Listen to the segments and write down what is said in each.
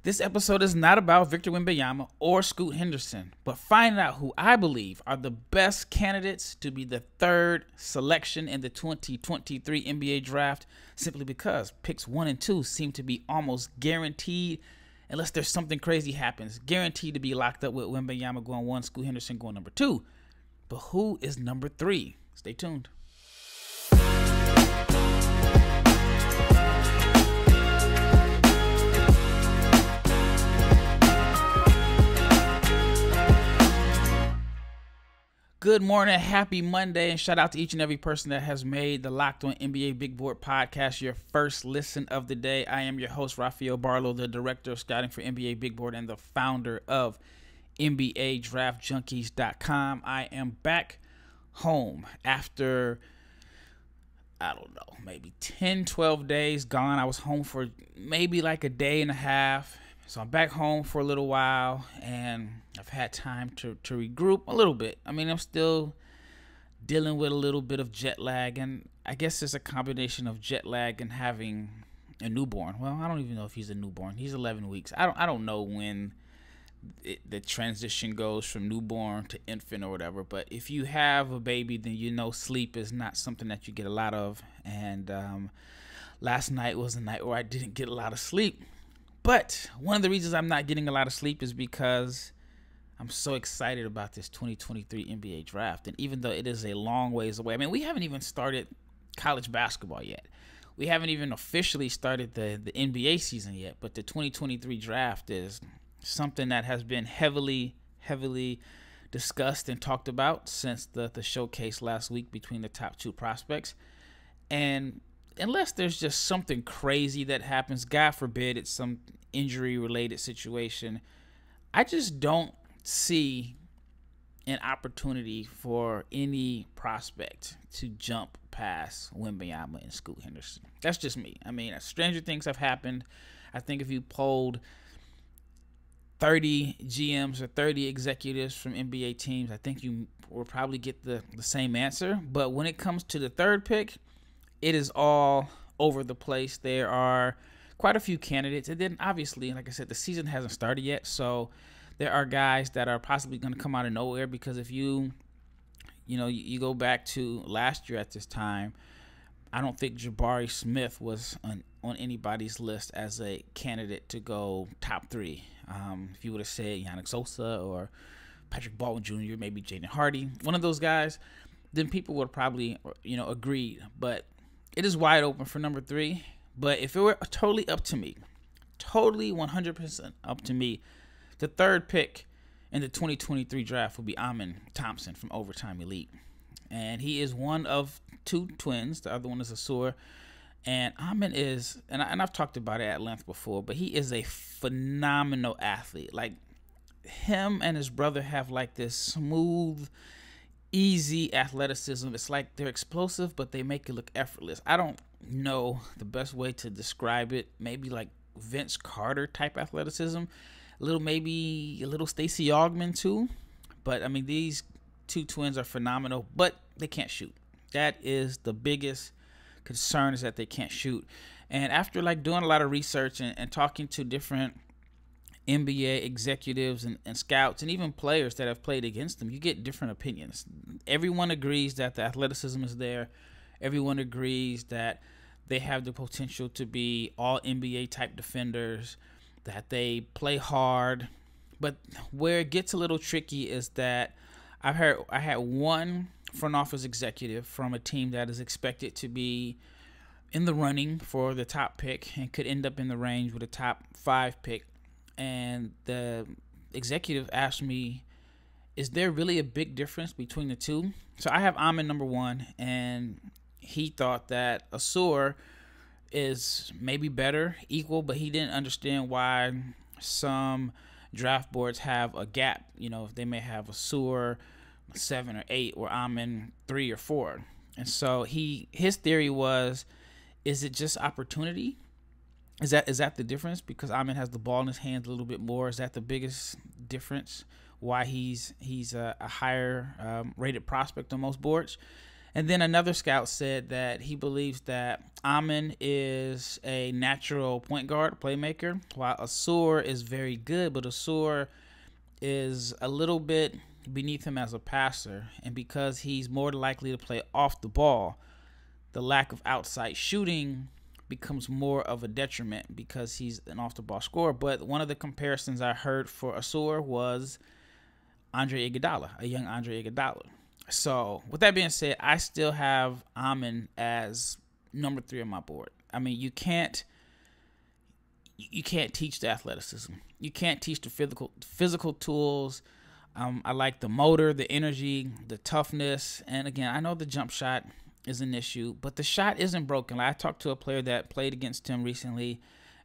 This episode is not about Victor Wembanyama or Scoot Henderson, but find out who I believe are the best candidates to be the third selection in the 2023 NBA Draft, simply because picks 1 and 2 seem to be almost guaranteed, unless there's something crazy happens, guaranteed to be locked up with Wembanyama going 1, Scoot Henderson going number 2. But who is number 3? Stay tuned. Good morning, happy Monday, and shout out to each and every person that has made the Locked On NBA Big Board podcast your first listen of the day. I am your host, Rafael Barlowe, the director of scouting for NBA Big Board and the founder of NBA Draft Junkies.com. I am back home after, I don't know, maybe 10, 12 days gone. I was home for maybe like a day and a half. So I'm back home for a little while, and I've had time to regroup a little bit. I mean, I'm still dealing with a little bit of jet lag, and I guess it's a combination of jet lag and having a newborn. Well, I don't even know if he's a newborn. He's 11 weeks. I don't know when the transition goes from newborn to infant or whatever, but if you have a baby, then you know sleep is not something that you get a lot of, and last night was a night where I didn't get a lot of sleep. But one of the reasons I'm not getting a lot of sleep is because I'm so excited about this 2023 NBA draft. And even though it is a long ways away, I mean, we haven't even started college basketball yet. We haven't even officially started the NBA season yet. But the 2023 draft is something that has been heavily discussed and talked about since the showcase last week between the top 2 prospects. And unless there's just something crazy that happens, God forbid it's some injury-related situation, I just don't see an opportunity for any prospect to jump past Wembanyama and Scoot Henderson. That's just me. I mean, stranger things have happened. I think if you polled 30 GMs or 30 executives from NBA teams, I think you will probably get the same answer. But when it comes to the third pick, it is all over the place. There are quite a few candidates. And then obviously, like I said, the season hasn't started yet. So there are guys that are possibly going to come out of nowhere, because if you go back to last year at this time, I don't think Jabari Smith was on anybody's list as a candidate to go top 3. If you would have said Yannick Sosa or Patrick Baldwin Jr., maybe Jaden Hardy, one of those guys, then people would probably, agree. But it is wide open for number 3. But if it were totally up to me, totally 100% up to me, the third pick in the 2023 draft would be Ausar Thompson from Overtime Elite. And he is one of 2 twins. The other one is Ausar. And Ausar is, and I've talked about it at length before, but he is a phenomenal athlete. Like, him and his brother have like this smooth, easy athleticism. It's like they're explosive, but they make it look effortless. I don't know the best way to describe it. Maybe like Vince Carter type athleticism, maybe a little Stacey Augmon too. But I mean, these 2 twins are phenomenal, but they can't shoot. That is the biggest concern, is that they can't shoot. And after like doing a lot of research and talking to different NBA executives and scouts and even players that have played against them, you get different opinions. Everyone agrees that the athleticism is there. Everyone agrees that they have the potential to be all NBA type defenders, that they play hard. But where it gets a little tricky is that I had one front office executive from a team that is expected to be in the running for the top pick and could end up in the range with a top 5 pick. And the executive asked me, is there really a big difference between the 2? So I have Ausar number 1, and he thought that Ausar is maybe better, equal, but he didn't understand why some draft boards have a gap. If they may have Ausar 7 or 8 or Ausar 3 or 4. And so his theory was, is it just opportunity? Is that the difference? Because Ausar has the ball in his hands a little bit more. Is that the biggest difference? Why he's a higher rated prospect on most boards? And then another scout said that he believes that Amen is a natural point guard playmaker, while Ausar is very good, but Ausar is a little bit beneath him as a passer. And because he's more likely to play off the ball, the lack of outside shooting becomes more of a detriment because he's an off-the-ball scorer. But one of the comparisons I heard for Ausar was Andre Iguodala, a young Andre Iguodala. So with that being said, I still have Amen as number 3 on my board. I mean, you can't teach the athleticism. You can't teach the physical tools. I like the motor, the energy, the toughness. And again, I know the jump shot is an issue, but the shot isn't broken. Like, I talked to a player that played against him recently,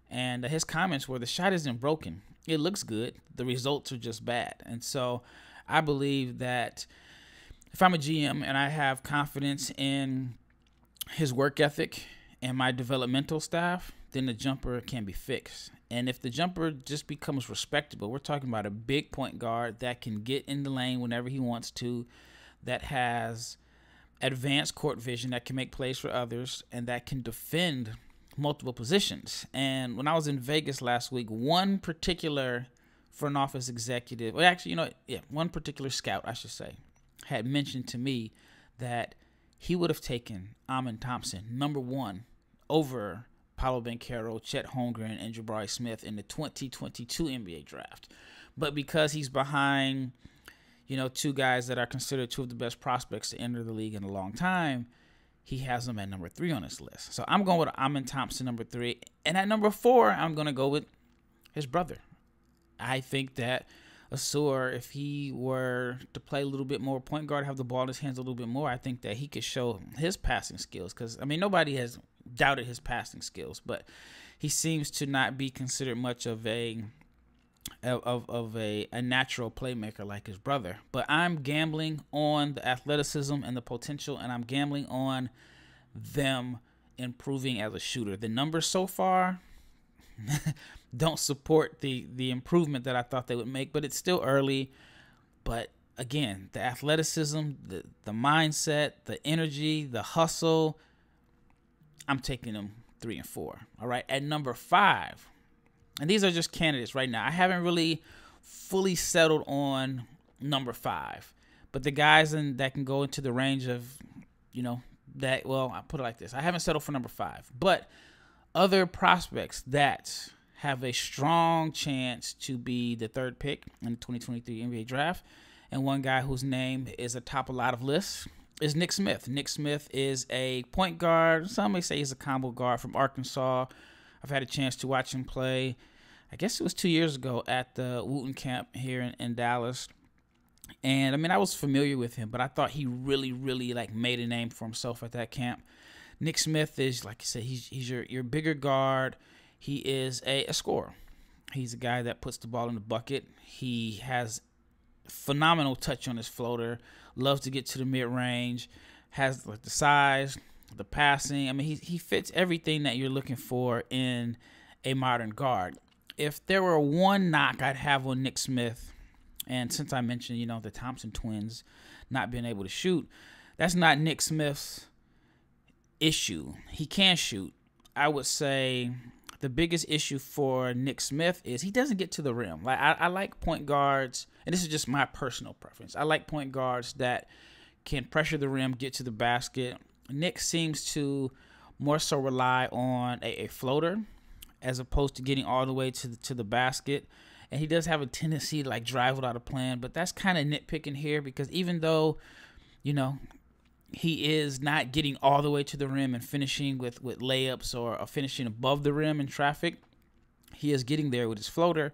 and his comments were the shot isn't broken. It looks good. The results are just bad. And so I believe that if I'm a GM and I have confidence in his work ethic and my developmental staff, then the jumper can be fixed. And if the jumper just becomes respectable, we're talking about a big point guard that can get in the lane whenever he wants to, that has advanced court vision, that can make plays for others, and that can defend multiple positions. And when I was in Vegas last week, one particular front office executive, well, actually, one particular scout, I should say, had mentioned to me that he would have taken Amen Thompson, number 1, over Paolo Banchero, Chet Holmgren, and Jabari Smith in the 2022 NBA draft. But because he's behind, 2 guys that are considered 2 of the best prospects to enter the league in a long time, he has them at number 3 on his list. So I'm going with Amen Thompson, number 3. And at number 4, I'm going to go with his brother. I think that Ausar, if he were to play a little bit more point guard, have the ball in his hands a little bit more, I think that he could show his passing skills. Because, nobody has doubted his passing skills, but he seems to not be considered much of a natural playmaker like his brother. But I'm gambling on the athleticism and the potential, and I'm gambling on them improving as a shooter. The numbers so far don't support the improvement that I thought they would make, but it's still early. But again, the athleticism, the mindset, the energy, the hustle, I'm taking them 3 and 4. All right. At number 5, and these are just candidates right now, I haven't really fully settled on number 5, but the guys that can go into the range of, I put it like this. I haven't settled for number 5, but other prospects that have a strong chance to be the 3rd pick in the 2023 NBA draft, and one guy whose name is atop a lot of lists is Nick Smith. Nick Smith is a point guard. Some may say he's a combo guard from Arkansas. I've had a chance to watch him play, I guess it was 2 years ago at the Wooten camp here in Dallas. And, I was familiar with him, but I thought he really, really, made a name for himself at that camp. Nick Smith is, like I said, he's your bigger guard. He is a scorer. He's a guy that puts the ball in the bucket. He has phenomenal touch on his floater, loves to get to the mid-range, has the size, the passing. He fits everything that you're looking for in a modern guard. If there were one knock I'd have on Nick Smith, and since I mentioned, the Thompson twins not being able to shoot, that's not Nick Smith's issue. He can shoot. I would say the biggest issue for Nick Smith is he doesn't get to the rim. I like point guards, and this is just my personal preference. I like point guards that can pressure the rim, get to the basket. Nick seems to more so rely on a floater as opposed to getting all the way to the basket. And he does have a tendency to drive without a plan, but that's kind of nitpicking here because even though, he is not getting all the way to the rim and finishing with layups or finishing above the rim in traffic, he is getting there with his floater.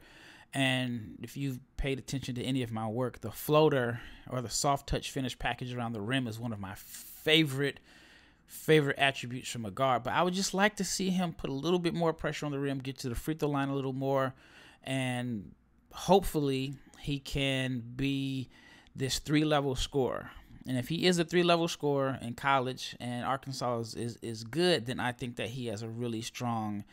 And if you've paid attention to any of my work, the floater or the soft touch finish package around the rim is one of my favorite attributes from a guard. But I would just like to see him put a little bit more pressure on the rim, get to the free throw line a little more, and hopefully he can be this 3-level scorer. And if he is a 3-level scorer in college and Arkansas is good, then I think that he has a really strong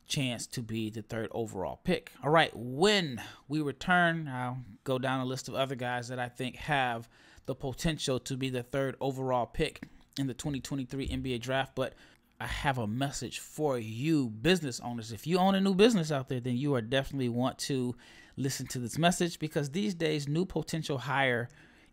chance to be the 3rd overall pick. All right, when we return, I'll go down a list of other guys that I think have the potential to be the 3rd overall pick in the 2023 NBA draft. But I have a message for you business owners. If you own a new business out there, then you are definitely want to listen to this message, because these days, any new potential hire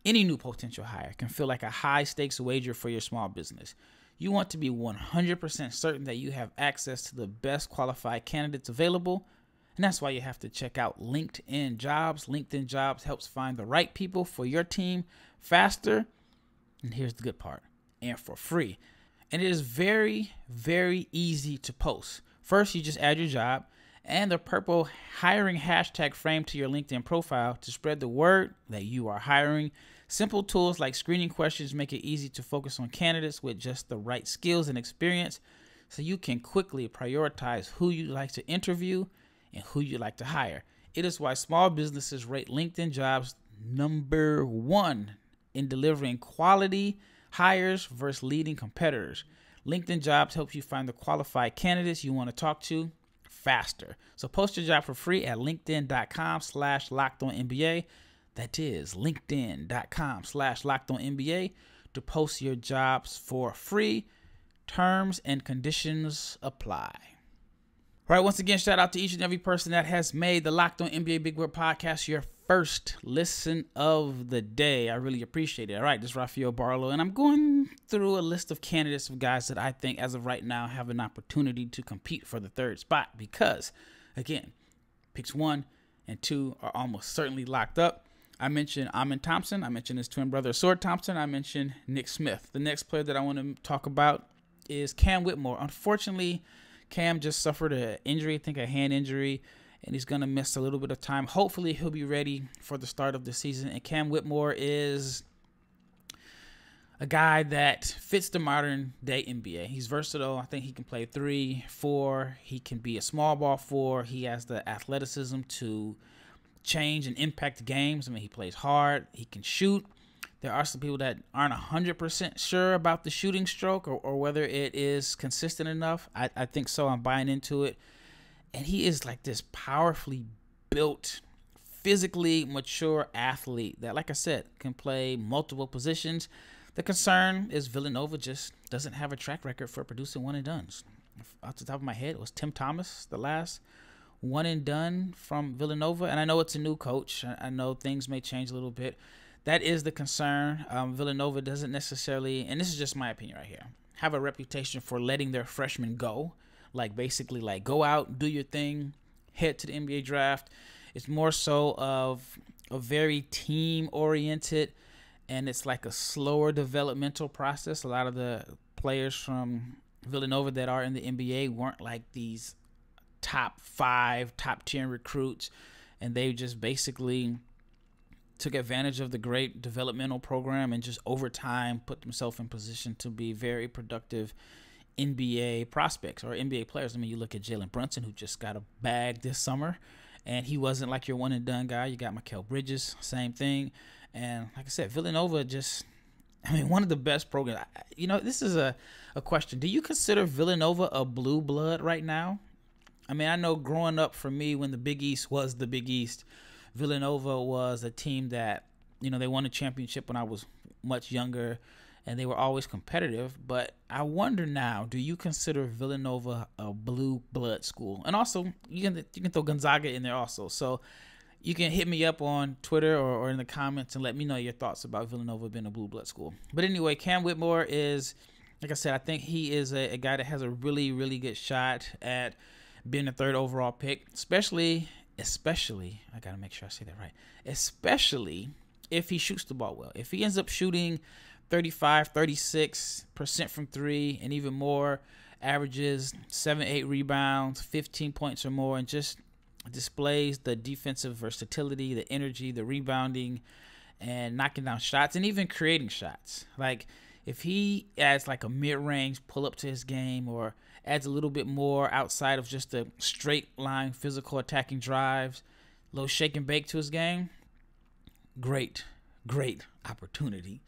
can feel like a high stakes wager for your small business. You want to be 100% certain that you have access to the best qualified candidates available. And that's why you have to check out LinkedIn Jobs. LinkedIn Jobs helps find the right people for your team faster. And here's the good part, and for free. And it is very, very easy to post. First, you just add your job and the purple hiring hashtag frame to your LinkedIn profile to spread the word that you are hiring. Simple tools like screening questions make it easy to focus on candidates with just the right skills and experience, so you can quickly prioritize who you like to interview and who you like to hire. It is why small businesses rate LinkedIn Jobs #1 in delivering quality hires versus leading competitors. LinkedIn Jobs helps you find the qualified candidates you want to talk to faster. So post your job for free at linkedin.com/lockedonnba. That is linkedin.com/lockedonnba to post your jobs for free. Terms and conditions apply. All right, once again, shout out to each and every person that has made the Locked On NBA Big Board podcast your first listen of the day. I really appreciate it. All right, this is Rafael Barlowe, and I'm going through a list of candidates of guys that I think, as of right now, have an opportunity to compete for the third spot because, again, picks 1 and 2 are almost certainly locked up. I mentioned Ausar Thompson. I mentioned his twin brother, Ausar Thompson. I mentioned Nick Smith. The next player that I want to talk about is Cam Whitmore. Unfortunately, Cam just suffered an injury, I think a hand injury, and he's going to miss a little bit of time. Hopefully, he'll be ready for the start of the season. And Cam Whitmore is a guy that fits the modern day NBA. He's versatile. I think he can play 3, 4. He can be a small ball 4. He has the athleticism to change and impact games. I mean, he plays hard. He can shoot. There are some people that aren't 100% sure about the shooting stroke or whether it is consistent enough. I think so. I'm buying into it. And he is like this powerfully built, physically mature athlete that, like I said, can play multiple positions. The concern is Villanova just doesn't have a track record for producing one and dones. Off the top of my head, it was Tim Thomas, the last one and done from Villanova. And I know it's a new coach. I know things may change a little bit. That is the concern. Villanova doesn't necessarily, and this is just my opinion right here, have a reputation for letting their freshmen go. Like basically like go out, do your thing, head to the NBA draft. It's more so of a very team oriented, and it's like a slower developmental process. A lot of the players from Villanova that are in the NBA weren't like these top 5, top 10 recruits, and they just basically took advantage of the great developmental program and just over time put themselves in position to be very productive NBA prospects or NBA players. I mean, you look at Jalen Brunson, who just got a bag this summer, and he wasn't like your one and done guy. You got Mikal Bridges, same thing. And like I said, Villanova just, I mean, one of the best programs. You know, this is a question. Do you consider Villanova a blue blood right now? I mean, I know growing up for me when the Big East was the Big East, Villanova was a team that, you know, they won a championship when I was much younger, and they were always competitive. But I wonder now, do you consider Villanova a blue blood school? And also, you can throw Gonzaga in there also. So you can hit me up on Twitter or in the comments and let me know your thoughts about Villanova being a blue blood school. But anyway, Cam Whitmore is, like I said, I think he is a guy that has a really, really good shot at being a 3rd overall pick, especially, I got to make sure I say that right, especially if he shoots the ball well. If he ends up shooting 35, 36% from 3 and even more, averages 7, 8 rebounds, 15 points or more, and just displays the defensive versatility, the energy, the rebounding, and knocking down shots and even creating shots. Like if he adds like a mid-range pull-up to his game or adds a little bit more outside of just the straight line physical attacking drives, a little shake and bake to his game, great opportunity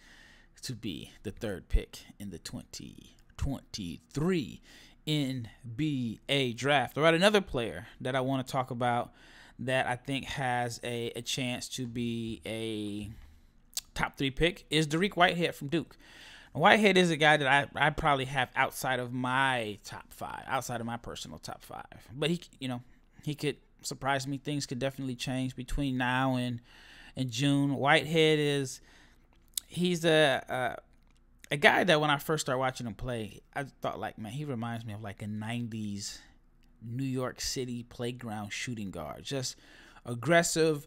to be the 3rd pick in the 2023 NBA draft. All right, another player that I want to talk about that I think has a chance to be a top 3 pick is Whitehead from Duke. Whitehead is a guy that I probably have outside of my top 5, outside of my personal top 5. But he could surprise me. Things could definitely change between now and June. Whitehead he's a guy that when I first started watching him play, I thought, like, man, he reminds me of like a 90s New York City playground shooting guard. Just aggressive,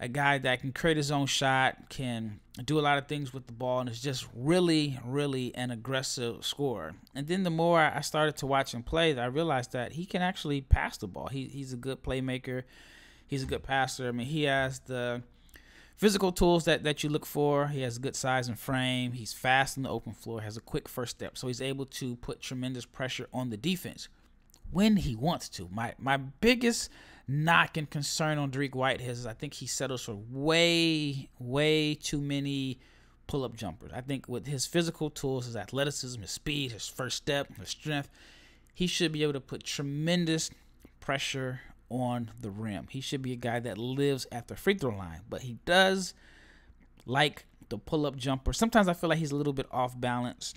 a guy that can create his own shot, can do a lot of things with the ball, and is just really, really an aggressive scorer. And then the more I started to watch him play, I realized that he can actually pass the ball. He's a good playmaker. He's a good passer. I mean, he has the physical tools that you look for. He has good size and frame. He's fast in the open floor, has a quick first step. So he's able to put tremendous pressure on the defense when he wants to. My biggest knock and concern on Dariq Whitehead is I think he settles for way, way too many pull-up jumpers. I think with his physical tools, his athleticism, his speed, his first step, his strength, he should be able to put tremendous pressure on the rim. He should be a guy that lives at the free throw line, but he does like the pull-up jumper. Sometimes I feel like he's a little bit off balance,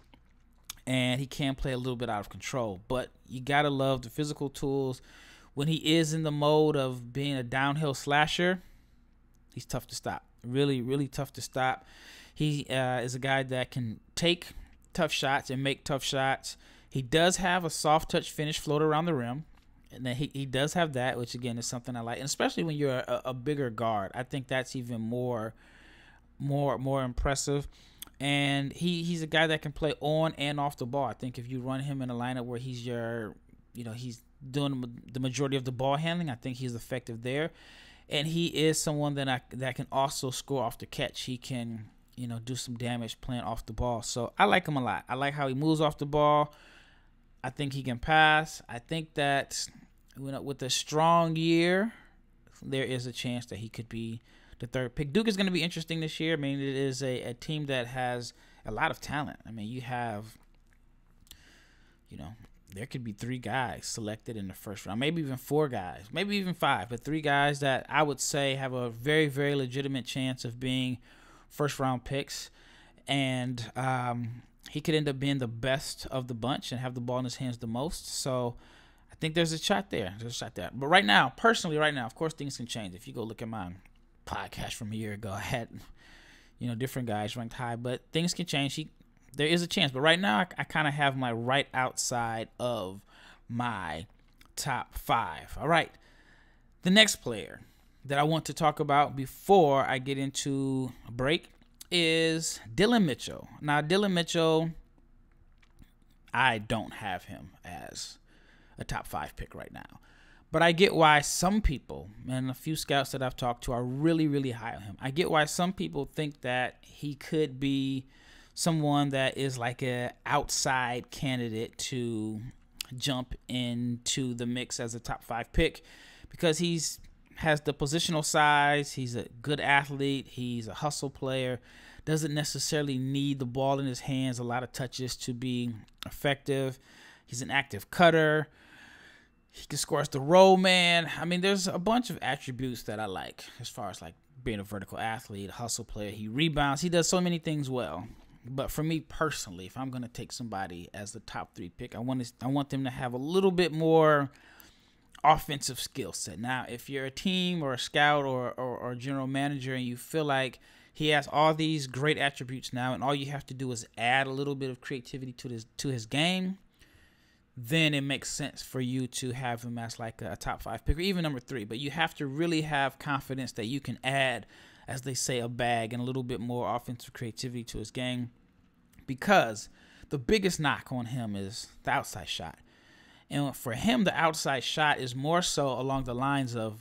and he can play a little bit out of control, but you got to love the physical tools. When he is in the mode of being a downhill slasher, he's tough to stop. Really, really tough to stop. He is a guy that can take tough shots and make tough shots. He does have a soft touch finish float around the rim. And then he does have that, which, again, is something I like. And especially when you're a bigger guard, I think that's even more impressive. And he's a guy that can play on and off the ball. I think if you run him in a lineup where he's he's doing the majority of the ball handling, I think he's effective there. And he is someone that can also score off the catch. He can, do some damage playing off the ball. So I like him a lot. I like how he moves off the ball. I think he can pass. I think that with a strong year, there is a chance that he could be the third pick. Duke is going to be interesting this year. I mean, it is a team that has a lot of talent. I mean, you have, there could be 3 guys selected in the first round, maybe even 4 guys, maybe even 5, but 3 guys that I would say have a very, very legitimate chance of being first-round picks. And he could end up being the best of the bunch and have the ball in his hands the most. So I think there's a shot there. But right now, of course, things can change. If you go look at my podcast from a year ago, I had, different guys ranked high, but things can change. There is a chance. But right now, I kind of have my right outside of my top 5. All right. The next player that I want to talk about before I get into a break is Dillon Mitchell. Now, Dillon Mitchell, I don't have him as a top 5 pick right now. But I get why some people, and a few scouts that I've talked to, are really, really high on him. I get why some people think that he could be someone that is like an outside candidate to jump into the mix as a top 5 pick because has the positional size. He's a good athlete. He's a hustle player. Doesn't necessarily need the ball in his hands, a lot of touches to be effective. He's an active cutter. He can score as the roll man. I mean, there's a bunch of attributes that I like as far as like being a vertical athlete, a hustle player. He rebounds. He does so many things well. But for me personally, if I'm going to take somebody as the top 3 pick, I want them to have a little bit more offensive skill set. Now, if you're a team or a scout or general manager and you feel like he has all these great attributes now and all you have to do is add a little bit of creativity to his game, then it makes sense for you to have him as like a top 5 pick or even number 3. But you have to really have confidence that you can add, as they say, a bag and a little bit more offensive creativity to his game, because the biggest knock on him is the outside shot. And for him, the outside shot is more so along the lines of,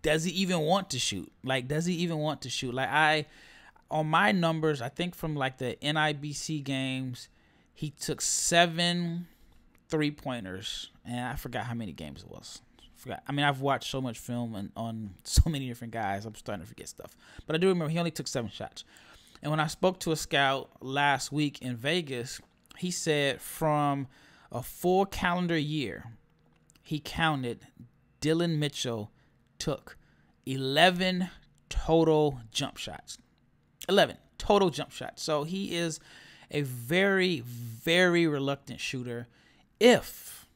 does he even want to shoot? Like, does he even want to shoot? Like, on my numbers, I think from like the NIBC games, he took 7 3-pointers, and I forgot how many games it was. I mean, I've watched so much film on so many different guys, I'm starting to forget stuff. But I do remember he only took 7 shots. And when I spoke to a scout last week in Vegas, he said from a full calendar year, he counted Dillon Mitchell took 11 total jump shots. 11 total jump shots. So he is a very, very reluctant shooter. If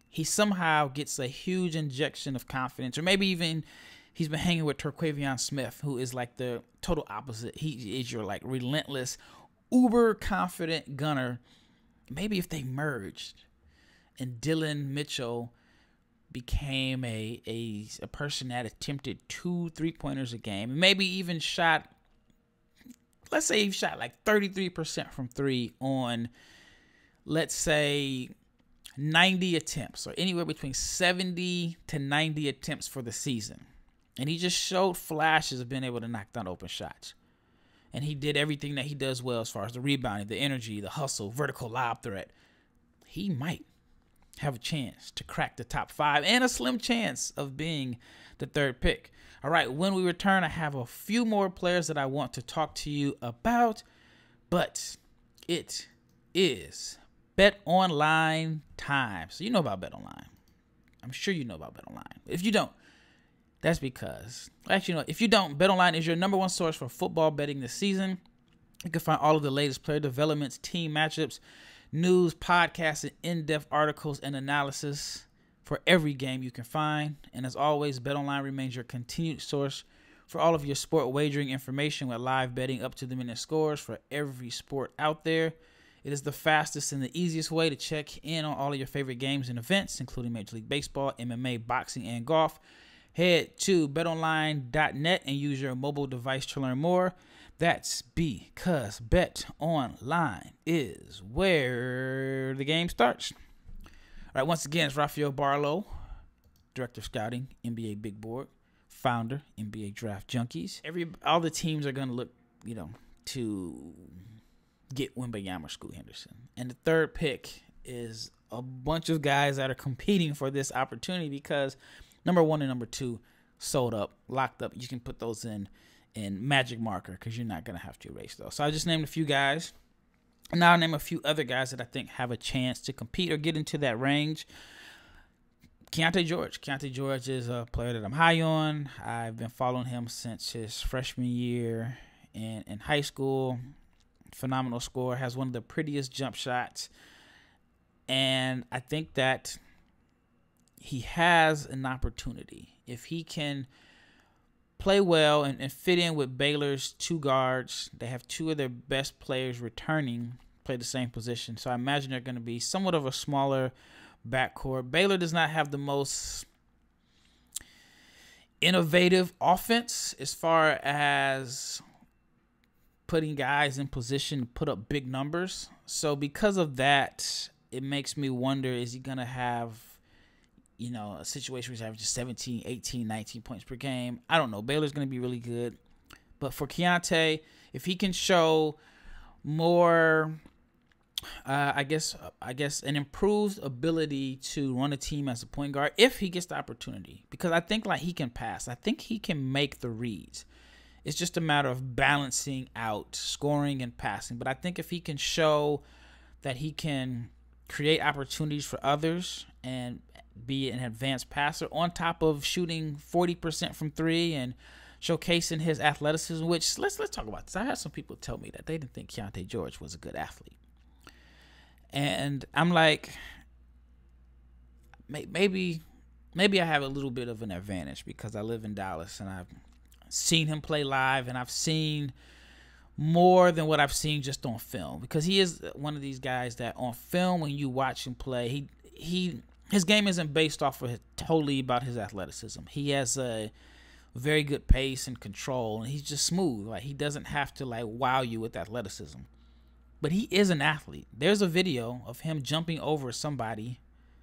he somehow gets a huge injection of confidence, or maybe even he's been hanging with Terquavion Smith, who is like the total opposite. He is your like relentless, uber confident gunner. Maybe if they merged and Dylan Mitchell became a person that attempted 2 3-pointers a game, and maybe even shot, let's say he shot like 33% from 3 on, let's say, 90 attempts, or anywhere between 70 to 90 attempts for the season. And he just showed flashes of being able to knock down open shots. And he did everything that he does well as far as the rebounding, the energy, the hustle, vertical lob threat. He might have a chance to crack the top 5 and a slim chance of being the 3rd pick. All right, when we return, I have a few more players that I want to talk to you about, but it is Bet Online time. So you know about Bet Online. I'm sure you know about Bet Online. If you don't, that's because, actually, if you don't, Bet Online is your #1 source for football betting this season. You can find all of the latest player developments, team matchups, news, podcasts, and in-depth articles and analysis for every game you can find. And as always, Bet Online remains your continued source for all of your sport wagering information with live betting, up-to-the-minute scores for every sport out there. It is the fastest and the easiest way to check in on all of your favorite games and events, including Major League Baseball, MMA, boxing, and golf. Head to betonline.net and use your mobile device to learn more. That's because Bet Online is where the game starts. All right, once again, it's Rafael Barlowe, Director of Scouting, NBA Big Board, founder, NBA Draft Junkies. All the teams are going to look, to get Wembyama, Scoot, Henderson. And the 3rd pick is a bunch of guys that are competing for this opportunity because #1 and #2 sold up, locked up. You can put those in magic marker because you're not going to have to erase those. So I just named a few guys. And now I'll name a few other guys that I think have a chance to compete or get into that range. Keyonte George. Keyonte George is a player that I'm high on. I've been following him since his freshman year in high school. Phenomenal scorer, has one of the prettiest jump shots. And I think that he has an opportunity. If he can play well and fit in with Baylor's 2 guards, they have 2 of their best players returning, play the same position. So I imagine they're going to be somewhat of a smaller backcourt. Baylor does not have the most innovative offense as far as putting guys in position to put up big numbers. So because of that, it makes me wonder, is he going to have, a situation where he's averaging 17, 18, 19 points per game? I don't know. Baylor's going to be really good. But for Keyonte, if he can show more, I guess an improved ability to run a team as a point guard, if he gets the opportunity, because I think he can pass. I think he can make the reads. It's just a matter of balancing out scoring and passing. But I think if he can show that he can create opportunities for others and be an advanced passer on top of shooting 40% from 3 and showcasing his athleticism, which let's talk about this. I had some people tell me that they didn't think Keyonte George was a good athlete. And I'm like, maybe I have a little bit of an advantage because I live in Dallas and I've seen him play live, and I've seen more than what I've seen just on film, because he is one of these guys that on film, when you watch him play, his game isn't based off of totally about his athleticism. He has a very good pace and control, and he's just smooth. He doesn't have to wow you with athleticism, but he is an athlete. There's a video of him jumping over somebody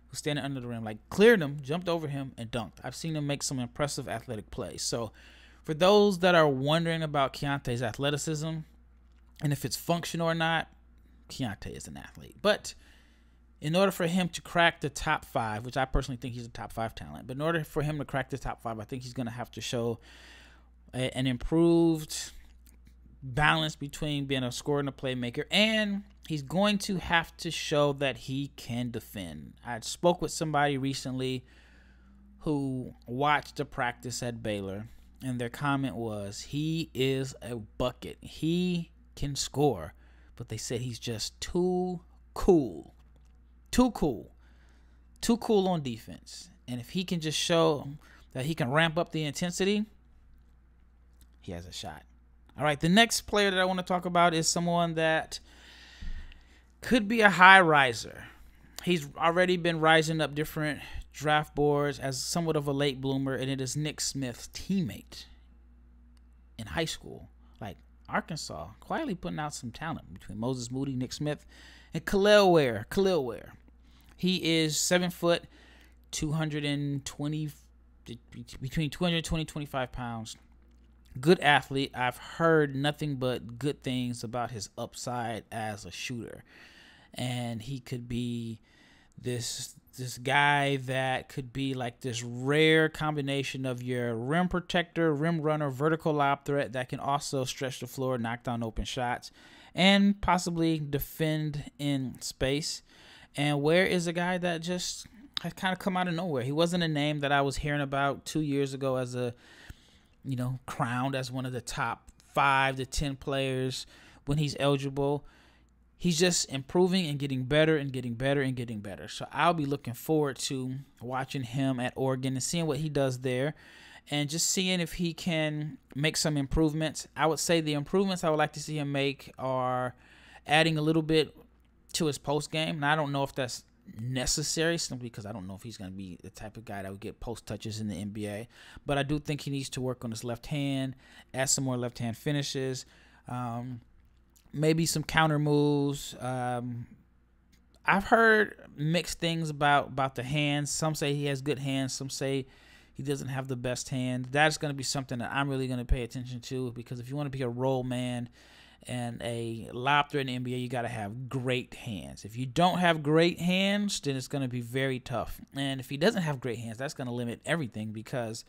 who's standing under the rim, cleared him, jumped over him, and dunked. I've seen him make some impressive athletic plays. So for those that are wondering about Keyonte's athleticism and if it's functional or not, Keyonte is an athlete. But in order for him to crack the top 5, which I personally think he's a top 5 talent, but in order for him to crack the top 5, I think he's going to have to show an improved balance between being a scorer and a playmaker, and he's going to have to show that he can defend. I spoke with somebody recently who watched the practice at Baylor, and their comment was, he is a bucket. He can score, but they said he's just too cool. Too cool. Too cool on defense. And if he can just show that he can ramp up the intensity, he has a shot. All right, the next player that I want to talk about is someone that could be a high riser. He's already been rising up different draft boards as somewhat of a late bloomer, and it is Nick Smith's teammate in high school. Like Arkansas, quietly putting out some talent between Moses Moody, Nick Smith, and Khalil Ware. He is 7 foot, 220, between 220 and 25 pounds. Good athlete. I've heard nothing but good things about his upside as a shooter. And he could be this guy that could be like this rare combination of your rim protector, rim runner, vertical lob threat that can also stretch the floor, knock down open shots, and possibly defend in space. And Ware is a guy that just has kind of come out of nowhere. He wasn't a name that I was hearing about 2 years ago as a, crowned as one of the top 5 to 10 players when he's eligible. He's just improving and getting better and getting better and getting better. So I'll be looking forward to watching him at Oregon and seeing what he does there and just seeing if he can make some improvements. I would say the improvements I would like to see him make are adding a little bit to his post game. And I don't know if that's necessary simply because I don't know if he's going to be the type of guy that would get post touches in the NBA. But I do think he needs to work on his left hand, add some more left hand finishes. Maybe some counter moves. I've heard mixed things about the hands. Some say he has good hands. Some say he doesn't have the best hand. That's going to be something that I'm really going to pay attention to because if you want to be a role man and a lob threat in the NBA, you got to have great hands. If you don't have great hands, then it's going to be very tough. And if he doesn't have great hands, that's going to limit everything because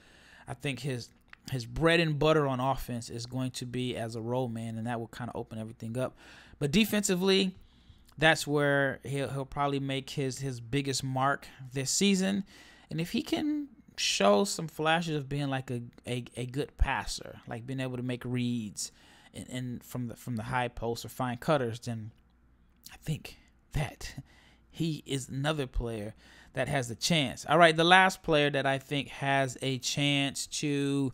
I think his bread and butter on offense is going to be as a role man, and that will kind of open everything up. But defensively, that's where he'll probably make his biggest mark this season. And if he can show some flashes of being like a good passer, like being able to make reads and from the high post or find cutters, then I think that he is another player that has a chance. All right, the last player that I think has a chance to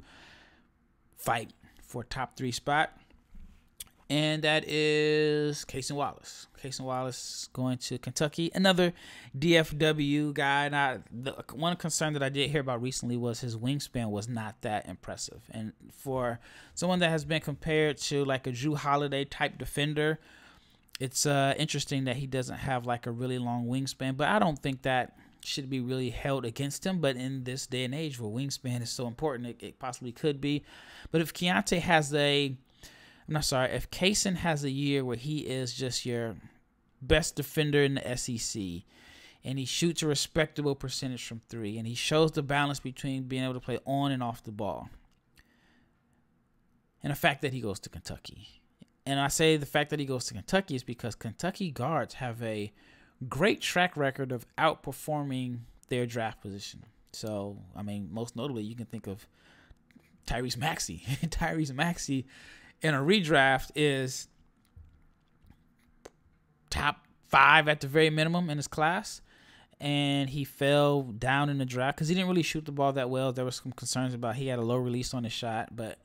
fight for a top 3 spot, and that is Cason Wallace. Cason Wallace going to Kentucky, another DFW guy. Now, the one concern that I did hear about recently was his wingspan was not that impressive. And for someone that has been compared to like a Drew Holiday type defender, it's interesting that he doesn't have like a really long wingspan. But I don't think that should be really held against him. But in this day and age where wingspan is so important, it possibly could be. But if Keontae has if Cason has a year where he is just your best defender in the SEC and he shoots a respectable percentage from 3 and he shows the balance between being able to play on and off the ball, and the fact that he goes to Kentucky. And I say the fact that he goes to Kentucky is because Kentucky guards have a great track record of outperforming their draft position. So, I mean, most notably, you can think of Tyrese Maxey. Tyrese Maxey in a redraft is top 5 at the very minimum in his class, and he fell down in the draft because he didn't really shoot the ball that well. There were some concerns about he had a low release on his shot, but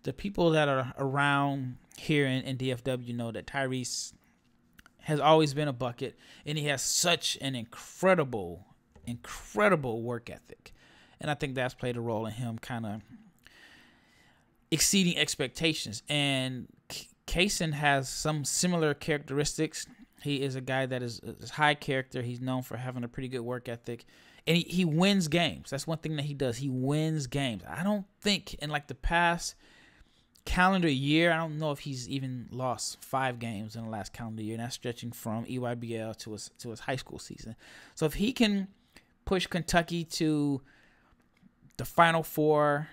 the people that are around here in DFW know that Tyrese has always been a bucket, and he has such an incredible work ethic, and I think that's played a role in him kind of exceeding expectations. And Cason has some similar characteristics. He is a guy that is high character. He's known for having a pretty good work ethic, and he wins games. That's one thing that he does. He wins games. I don't think in like the past calendar year, I don't know if he's even lost 5 games in the last calendar year, and that's stretching from EYBL to his high school season. So if he can push Kentucky to the Final Four,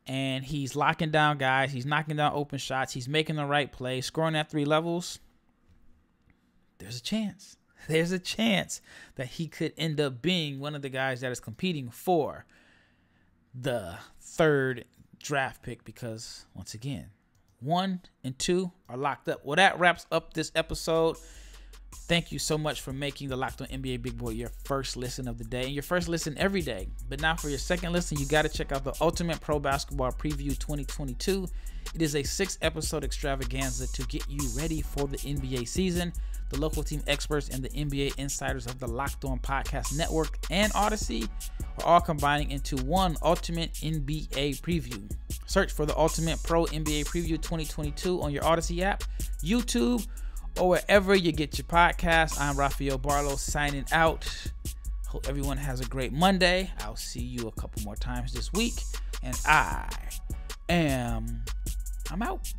and he's locking down guys, he's knocking down open shots, he's making the right play, scoring at 3 levels, there's a chance. There's a chance that he could end up being one of the guys that is competing for the 3rd draft pick because, once again, 1 and 2 are locked up. Well, that wraps up this episode. Thank you so much for making the Locked On NBA Big Board your first listen of the day and your first listen every day. But now for your second listen, you got to check out the Ultimate Pro Basketball Preview 2022. It is a 6-episode extravaganza to get you ready for the NBA season. The local team experts and the NBA insiders of the Locked On Podcast Network and Odyssey are all combining into one Ultimate NBA Preview. Search for the Ultimate Pro NBA Preview 2022 on your Odyssey app, YouTube, or wherever you get your podcasts. I'm Rafael Barlowe signing out. Hope everyone has a great Monday. I'll see you a couple more times this week. And I'm out.